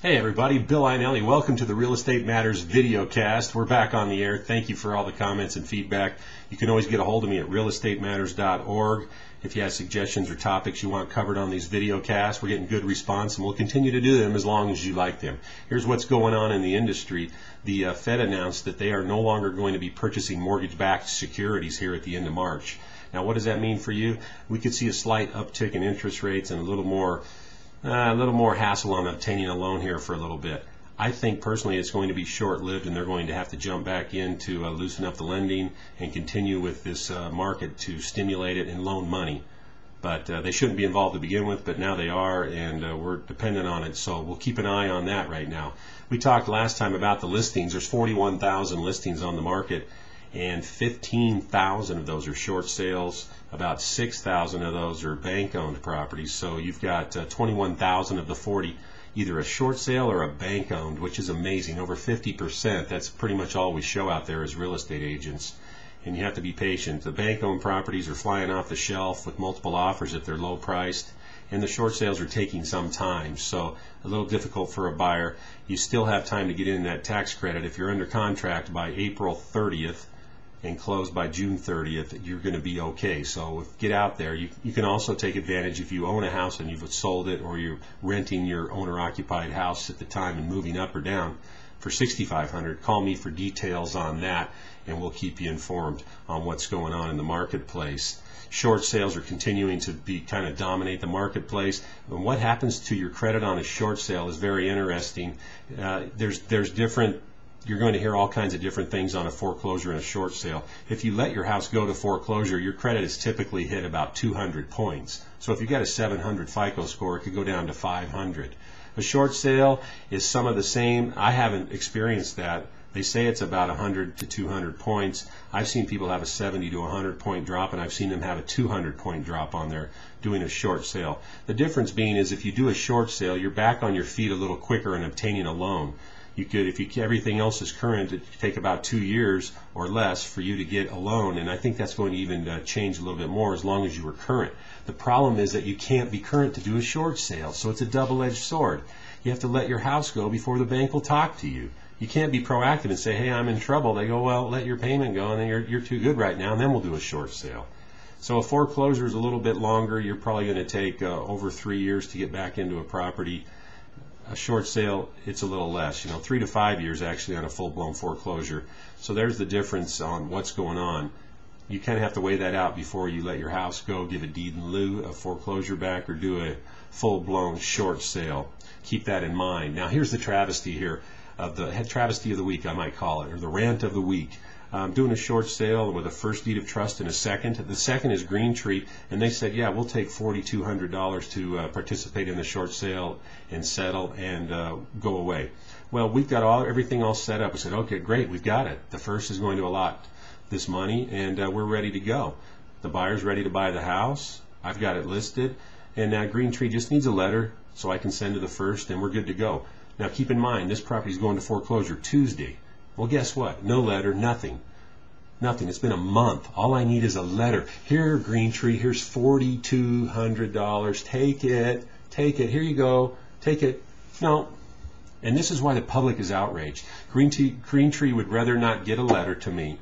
Hey everybody, Bill Einelli. Welcome to the Real Estate Matters videocast. We're back on the air. Thank you for all the comments and feedback. You can always get a hold of me at realestatematters.org if you have suggestions or topics you want covered on these videocasts. We're getting good response and we'll continue to do them as long as you like them. Here's what's going on in the industry. The Fed announced that they are no longer going to be purchasing mortgage-backed securities here at the end of March. Now what does that mean for you? We could see a slight uptick in interest rates and a little more hassle on obtaining a loan here for a little bit. I think personally it's going to be short-lived and they're going to have to jump back in to loosen up the lending and continue with this market to stimulate it and loan money. But they shouldn't be involved to begin with, but now they are, and we're dependent on it, so we'll keep an eye on that right now. We talked last time about the listings. There's 41,000 listings on the market, and 15,000 of those are short sales. About 6,000 of those are bank-owned properties. So you've got 21,000 of the 40 either a short sale or a bank-owned, which is amazing. Over 50%. That's pretty much all we show out there as real estate agents. And you have to be patient. The bank-owned properties are flying off the shelf with multiple offers if they're low-priced. And the short sales are taking some time, so a little difficult for a buyer. You still have time to get in that tax credit. If you're under contract by April 30th, and close by June 30th, you're going to be okay. So get out there. You can also take advantage if you own a house and you've sold it, or you're renting your owner-occupied house at the time and moving up or down for $6,500. Call me for details on that, and we'll keep you informed on what's going on in the marketplace. Short sales are continuing to kind of dominate the marketplace. And what happens to your credit on a short sale is very interesting. You're going to hear all kinds of different things on a foreclosure and a short sale. If you let your house go to foreclosure, your credit is typically hit about 200 points. So if you've got a 700 FICO score, it could go down to 500. A short sale is some of the same. I haven't experienced that. They say it's about 100 to 200 points. I've seen people have a 70 to 100 point drop, and I've seen them have a 200 point drop on there doing a short sale. The difference being is if you do a short sale, you're back on your feet a little quicker in obtaining a loan. You could, if everything else is current, it could take about 2 years or less for you to get a loan, and I think that's going to even change a little bit more as long as you are current. The problem is that you can't be current to do a short sale, so it's a double-edged sword. You have to let your house go before the bank will talk to you. You can't be proactive and say, hey, I'm in trouble. They go, well, let your payment go, and then you're too good right now, and then we'll do a short sale. So a foreclosure is a little bit longer. You're probably going to take over 3 years to get back into a property. A short sale, it's a little less, 3 to 5 years actually on a full-blown foreclosure. So there's the difference on what's going on. You kind of have to weigh that out before you let your house go, give a deed in lieu of foreclosure back, or do a full-blown short sale. Keep that in mind. Now here's the travesty here, travesty of the week I might call it, or the rant of the week. I'm doing a short sale with a first deed of trust and a second. The second is Green Tree, and they said, yeah, we'll take $4,200 to participate in the short sale and settle and go away. Well, we've got everything all set up. I said, okay, great, we've got it. The first is going to allot this money, and we're ready to go. The buyer's ready to buy the house. I've got it listed, and now Green Tree just needs a letter so I can send to the first, and we're good to go. Now keep in mind, this property is going to foreclosure Tuesday. Well, guess what? No letter, nothing. Nothing. It's been a month. All I need is a letter. Here, Green Tree, here's $4,200. Take it. Take it. Here you go. Take it. No. And this is why the public is outraged. Green Tree would rather not get a letter to me.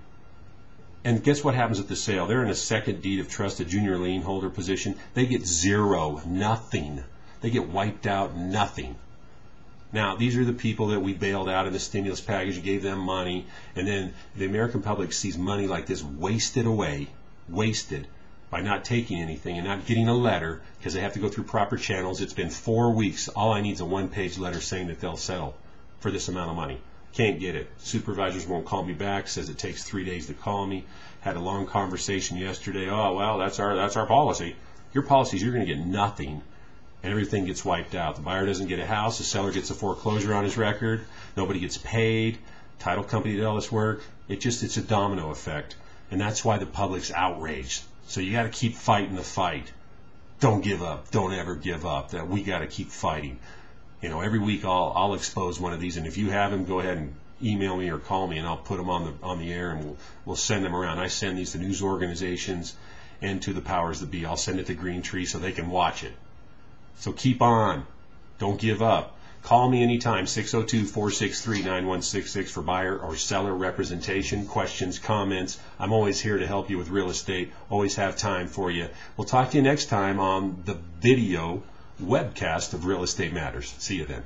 And guess what happens at the sale? They're in a second deed of trust, a junior lien holder position. They get zero, nothing. They get wiped out, nothing. Now, these are the people that we bailed out in the stimulus package, gave them money, and then the American public sees money like this wasted away, wasted by not taking anything and not getting a letter because they have to go through proper channels. It's been 4 weeks. All I need is a one-page letter saying that they'll settle for this amount of money. Can't get it. Supervisors won't call me back, says it takes 3 days to call me. Had a long conversation yesterday. Oh, well, that's our policy. Your policy is you're going to get nothing. And everything gets wiped out. The buyer doesn't get a house, the seller gets a foreclosure on his record, nobody gets paid, title company did all this work. It's a domino effect. And that's why the public's outraged. So you got to keep fighting the fight. Don't give up. Don't ever give up. That we got to keep fighting. Every week I'll expose one of these, and if you have them, go ahead and email me or call me, and I'll put them on the air, and we'll send them around. I send these to news organizations and to the powers that be. I'll send it to Green Tree so they can watch it. So keep on. Don't give up. Call me anytime, 602-463-9166 for buyer or seller representation, questions, comments. I'm always here to help you with real estate. Always have time for you. We'll talk to you next time on the video webcast of Real Estate Matters. See you then.